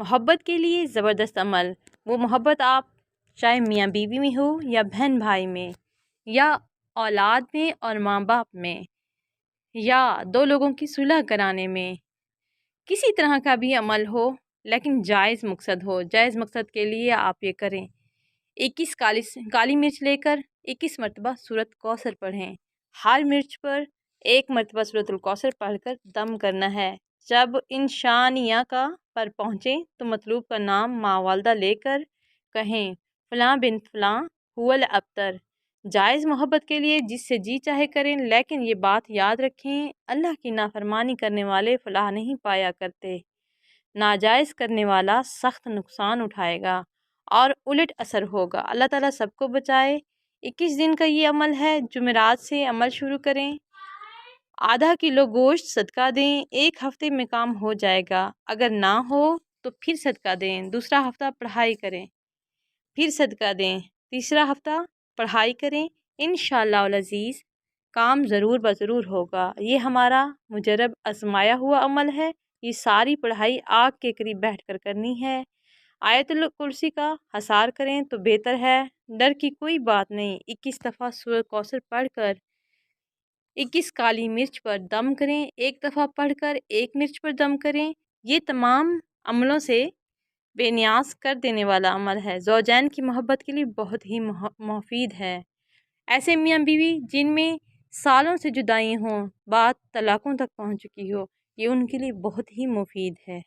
محبت کے لیے زبردست عمل، وہ محبت آپ چاہے میاں بیوی میں ہو یا بہن بھائی میں یا اولاد میں اور ماں باپ میں یا دو لوگوں کی صلح کرانے میں، کسی طرح کا بھی عمل ہو لیکن جائز مقصد ہو۔ جائز مقصد کے لیے آپ یہ کریں، 21 کالی مرچ لے کر 21 مرتبہ سورۃ کوثر پڑھیں۔ ہر مرچ پر 1 مرتبہ سورۃ الکوثر پڑھ کر دم کرنا ہے۔ جب انشانیہ کا پر پہنچیں تو مطلوب کا نام ماں والدہ لے کر کہیں فلاں بنت فلاں هو الابتر۔ جائز محبت کے لیے جس سے جی چاہے کریں، لیکن یہ بات یاد رکھیں اللہ کی نافرمانی کرنے والے فلاح نہیں پایا کرتے۔ ناجائز کرنے والا سخت نقصان اٹھائے گا اور الٹ اثر ہوگا۔ اللہ تعالیٰ سب کو بچائے۔ 21 دن کا یہ عمل ہے، جمعرات سے عمل شروع کریں۔ آدھا کلو گوشت صدقہ دیں، 1 ہفتے میں کام ہو جائے گا۔ اگر نہ ہو تو پھر صدقہ دیں، دوسرا ہفتہ پڑھائی کریں، پھر صدقہ دیں، تیسرا ہفتہ پڑھائی کریں، انشاءاللہ العزیز کام ضرور بضرور ہوگا۔ یہ ہمارا مجرب آزمایا ہوا عمل ہے۔ یہ ساری پڑھائی آگ کے قریب بیٹھ کر کرنی ہے۔ آیت الکرسی کا حصار کریں تو بہتر ہے۔ ڈر کی کوئی بات نہیں۔ 21 دفعہ سورۃ کوثر پڑھ کر 21 کالی مرچ پر دم کریں، 1 دفعہ پڑھ کر 1 مرچ پر دم کریں۔ یہ تمام عملوں سے بے نیاز کر دینے والا عمل ہے۔ زوجین کی محبت کے لیے بہت ہی مفید ہے۔ ایسے میاں بیوی جن میں سالوں سے جدائی ہوں، بات طلاقوں تک پہنچ چکی ہو، یہ ان کے لیے بہت ہی مفید ہے۔